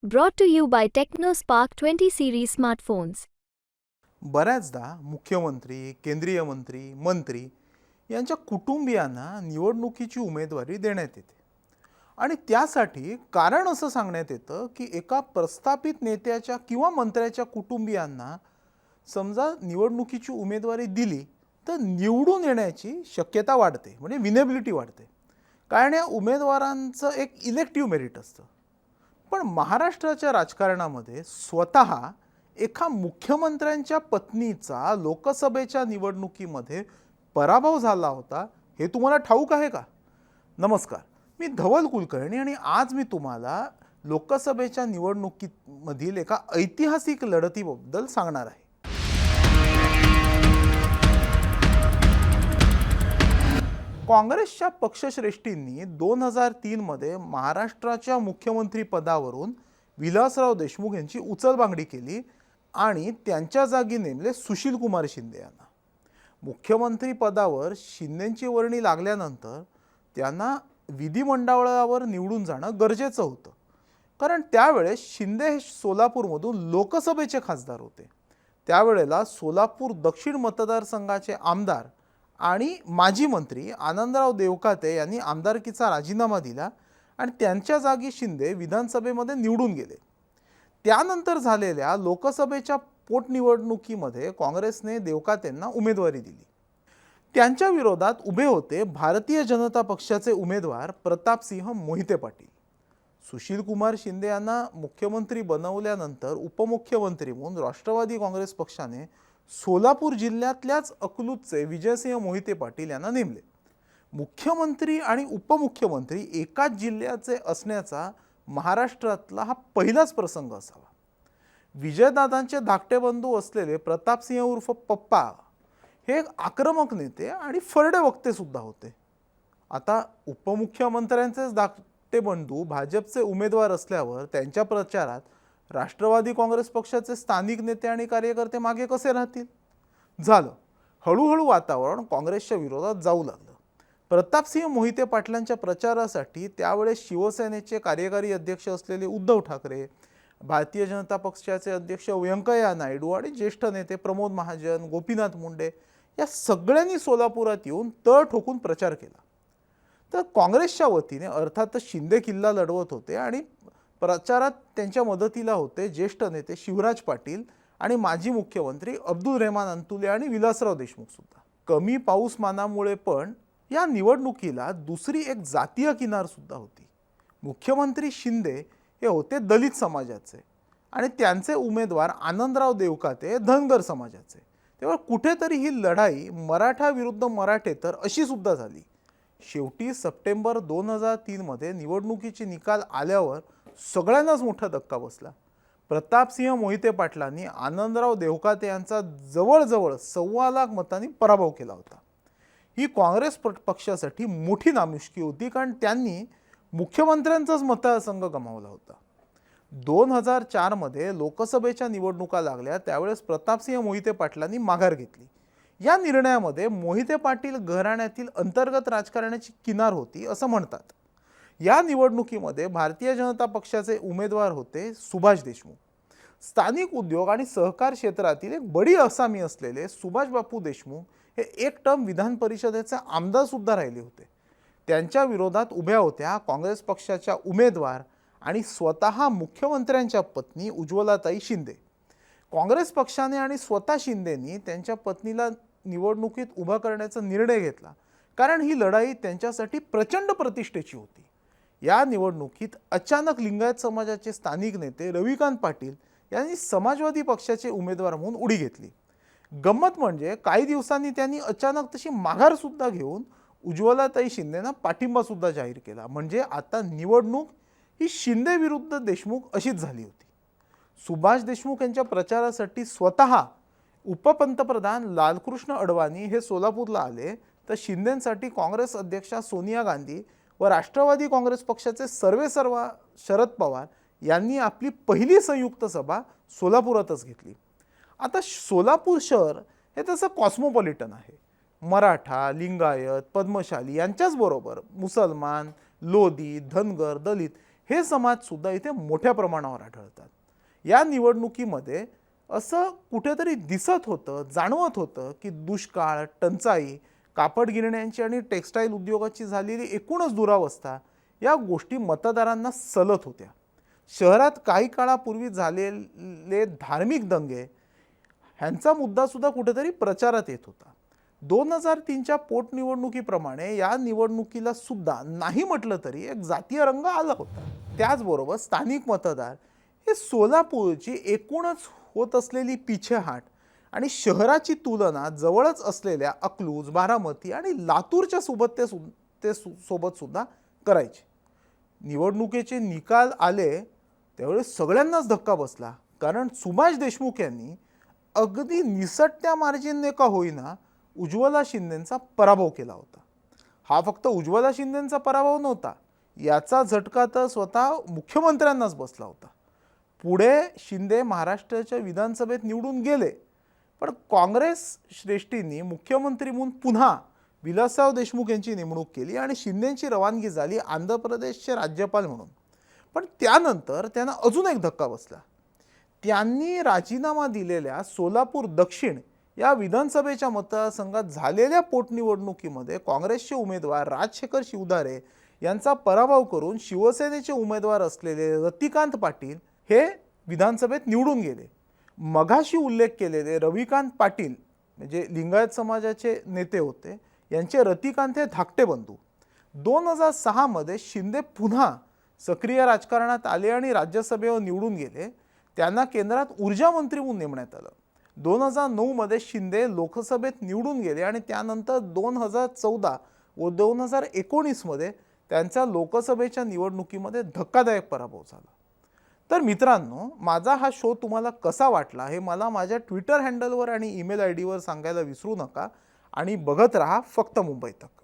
Brought to you by TechnoSpark 20 series smartphones. बऱ्याचदा मुख्यमंत्री, केंद्रीय मंत्री, मंत्री यांच्या कुटुंबियांना निवडणुकीची उमेदवारी देण्यात येते आणि त्यासाठी कारण असं सांगण्यात येतं की एका प्रस्थापित नेत्याच्या किंवा मंत्र्याच्या कुटुंबियांना समजा निवडणुकीची उमेदवारी दिली तर निवडून येण्याची शक्यता वाढते, म्हणजे विनेबिलिटी वाढते. कारण या उमेदवारांचं एक इलेक्टिव्ह मेरिट असतं. पण महाराष्ट्राच्या राजकारणामध्ये स्वतः एका मुख्यमंत्र्यांच्या पत्नीचा लोकसभेच्या निवडणुकीमध्ये पराभव झाला होता, हे तुम्हाला ठाऊक आहे का? नमस्कार, मी धवल कुलकर्णी आणि आज मी तुम्हाला लोकसभेच्या निवडणुकीमधील एका ऐतिहासिक लढतीबद्दल सांगणार आहे. काँग्रेसच्या पक्षश्रेष्ठींनी 2003 मध्ये महाराष्ट्राच्या मुख्यमंत्री पदावरून विलासराव देशमुख यांची उचलबांगडी केली आणि त्यांच्या जागी नेमले सुशीलकुमार शिंदे यांना. मुख्यमंत्री पदावर शिंदेंची वर्णी लागल्यानंतर त्यांना विधिमंडळावर निवडून जाणं गरजेचं होतं, कारण त्यावेळेस शिंदे हे सोलापूरमधून लोकसभेचे खासदार होते. त्यावेळेला सोलापूर दक्षिण मतदारसंघाचे आमदार आणि माजी मंत्री आनंदराव देवकाते यांनी आमदारकीचा राजीनामा दिला आणि त्यांच्या जागी शिंदे विधानसभेमध्ये निवडून गेले. त्यानंतर झालेल्या लोकसभेच्या पोटनिवडणुकीमध्ये काँग्रेसने देवकातेंना उमेदवारी दिली. त्यांच्या विरोधात उभे होते भारतीय जनता पक्षाचे उमेदवार प्रतापसिंह मोहिते पाटील. सुशीलकुमार शिंदे यांना मुख्यमंत्री बनवल्यानंतर उपमुख्यमंत्री म्हणून राष्ट्रवादी काँग्रेस पक्षाने सोलापूर जिल्ह्यातल्याच अकलूजचे विजयसिंह मोहिते पाटील यांना नेमले. मुख्यमंत्री आणि उपमुख्यमंत्री एकाच जिल्ह्याचे असण्याचा महाराष्ट्रातला हा पहिलाच प्रसंग असावा. विजयदादांचे धाकटे बंधू असलेले प्रतापसिंह उर्फ पप्पा हे एक आक्रमक नेते आणि फरडे वक्ते सुद्धा होते. आता उपमुख्यमंत्र्यांचेच धाकटे बंधू भाजपचे उमेदवार असल्यावर त्यांच्या प्रचारात राष्ट्रवादी काँग्रेस पक्षाचे स्थानिक नेते आणि कार्यकर्ते मागे कसे राहतील? झालं, हळूहळू वातावरण काँग्रेसच्या विरोधात जाऊ लागलं. प्रतापसिंह मोहिते पाटलांच्या प्रचारासाठी त्यावेळेस शिवसेनेचे कार्यकारी अध्यक्ष असलेले उद्धव ठाकरे, भारतीय जनता पक्षाचे अध्यक्ष व्यंकय्या नायडू आणि ज्येष्ठ नेते प्रमोद महाजन, गोपीनाथ मुंडे या सगळ्यांनी सोलापुरात येऊन तळ ठोकून प्रचार केला. तर काँग्रेसच्या वतीने अर्थातच शिंदे किल्ला लढवत होते आणि प्रचारात त्यांच्या मदतीला होते ज्येष्ठ नेते शिवराज पाटील आणि माजी मुख्यमंत्री अब्दुल रेहमान अंतुले आणि विलासराव देशमुख सुद्धा. कमी पाऊसमानामुळे पण या निवडणुकीला दुसरी एक जातीय किनार सुद्धा होती. मुख्यमंत्री शिंदे हे होते दलित समाजाचे आणि त्यांचे उमेदवार आनंदराव देवकाते धनगर समाजाचे. तेव्हा कुठेतरी ही लढाई मराठा विरुद्ध मराठेतर अशी सुद्धा झाली. शेवटी सप्टेंबर 2003 मध्ये निवडणुकीचे निकाल आल्यावर सगळ्यांनाच मोठा धक्का बसला. प्रतापसिंह मोहिते पाटलांनी आनंदराव देवकाते यांचा जवळजवळ 1.25 लाख मतांनी पराभव केला होता. ही काँग्रेस पक्षासाठी मोठी नामुष्की होती, कारण त्यांनी मुख्यमंत्र्यांचाच मतदारसंघ गमावला होता. 2004 मध्ये लोकसभेच्या निवडणुका लागल्या त्यावेळेस प्रतापसिंह मोहिते पाटलांनी माघार घेतली. या निर्णयामध्ये मोहिते पाटील घराण्यातील अंतर्गत राजकारणाची किनार होती असं म्हणतात. या निवडणुकीमध्ये भारतीय जनता पक्षाचे उमेदवार होते सुभाष देशमुख. स्थानिक उद्योग आणि सहकार क्षेत्रातील एक बडी असामी असलेले सुभाष बापू देशमुख हे एक टर्म विधान परिषदेचे आमदार सुद्धा राहिले होते. त्यांच्या विरोधात उभ्या होत्या काँग्रेस पक्षाच्या उमेदवार आणि स्वतः मुख्यमंत्र्यांच्या पत्नी उज्ज्वलाताई शिंदे. काँग्रेस पक्षाने आणि स्वतः शिंदेंनी त्यांच्या पत्नीला निवडणुकीत उभा करण्याचा निर्णय घेतला, कारण ही लढाई त्यांच्यासाठी प्रचंड प्रतिष्ठेची होती. या निवडणुकीत अचानक लिंगायत समाजाचे स्थानिक नेते रविकांत पाटील यांनी समाजवादी पक्षाचे उमेदवार म्हणून उडी घेतली. गंमत म्हणजे काही दिवसांनी त्यांनी अचानक तशी माघार सुद्धा घेऊन उज्ज्वलाताई शिंदेंना पाठिंबा सुद्धा जाहीर केला. म्हणजे आता निवडणूक ही शिंदे विरुद्ध देशमुख अशीच झाली होती. सुभाष देशमुख यांच्या प्रचारासाठी स्वतः उपपंतप्रधान लालकृष्ण अडवाणी हे सोलापूरला आले, तर शिंदेंसाठी काँग्रेस अध्यक्षा सोनिया गांधी व राष्ट्रवादी काँग्रेस पक्षाचे सर्वेसर्वा शरद पवार यांनी आपली पहिली संयुक्त सभा सोलापुरातच घेतली. आता सोलापूर शहर हे तसं कॉस्मोपॉलिटन आहे. मराठा, लिंगायत, पद्मशाली यांच्याच बरोबर मुसलमान, लोधी, धनगर, दलित हे समाजसुद्धा इथे मोठ्या प्रमाणावर आढळतात. या निवडणुकीमध्ये असं कुठेतरी दिसत होतं, जाणवत होतं की दुष्काळ, टंचाई, कापड गिरण्यांची आणि टेक्स्टाईल उद्योगाची झालेली एकूणच दुरावस्था या गोष्टी मतदारांना सलत होत्या. शहरात काही काळापूर्वी झालेले धार्मिक दंगे ह्यांचा मुद्दासुद्धा कुठेतरी प्रचारात येत होता. 2003च्या पोटनिवडणुकीप्रमाणे या निवडणुकीला सुद्धा नाही म्हटलं तरी एक जातीय रंग आला होता. त्याचबरोबर स्थानिक मतदार हे सोलापूरची एकूणच होत असलेली पिछेहाट आणि शहराची तुलना जवळच असलेल्या अकलूज, बारामती आणि लातूरच्या सोबत सुद्धा करायचे. निवडणुकीचे निकाल आले त्यावेळेस सगळ्यांनाच धक्का बसला, कारण सुभाष देशमुख यांनी अगदी निसटत्या मार्जिनने का होईना उज्ज्वला शिंदेंचा पराभव केला होता. हा फक्त उज्ज्वला शिंदेंचा पराभव नव्हता, याचा झटका तर स्वतः मुख्यमंत्र्यांनाच बसला होता. पुढे शिंदे महाराष्ट्राच्या विधानसभेत निवडून गेले, पण काँग्रेस श्रेष्ठींनी मुख्यमंत्री म्हणून पुन्हा विलासराव देशमुख यांची नेमणूक केली आणि शिंदेंची रवानगी झाली आंध्र प्रदेशचे राज्यपाल म्हणून. पण त्यानंतर त्यांना अजून एक धक्का बसला. त्यांनी राजीनामा दिलेल्या सोलापूर दक्षिण या विधानसभेच्या मतदारसंघात झालेल्या पोटनिवडणुकीमध्ये काँग्रेसचे उमेदवार राजशेखर शिवधारे यांचा पराभव करून शिवसेनेचे उमेदवार असलेले रतिकांत पाटील हे विधानसभेत निवडून गेले. मघाशी उल्लेख केलेले रविकांत पाटील म्हणजे लिंगायत समाजाचे नेते होते, यांचे रतिकांत हे धाकटे बंधू. 2006 मध्ये शिंदे पुन्हा सक्रिय राजकारणात आले आणि राज्यसभेवर निवडून गेले. त्यांना केंद्रात ऊर्जा मंत्री म्हणून नेमण्यात आलं. 2009 मध्ये शिंदे लोकसभेत निवडून गेले आणि त्यानंतर 2014 व 2019 मध्ये त्यांचा लोकसभेच्या निवडणुकीमध्ये धक्कादायक पराभव झाला. तर मित्रांनो, माझा हा शो तुम्हाला कसा वाटला हे मला माझ्या ट्विटर हँडलवर आणि ईमेल आयडीवर सांगायला विसरू नका आणि बघत रहा फक्त मुंबई तक.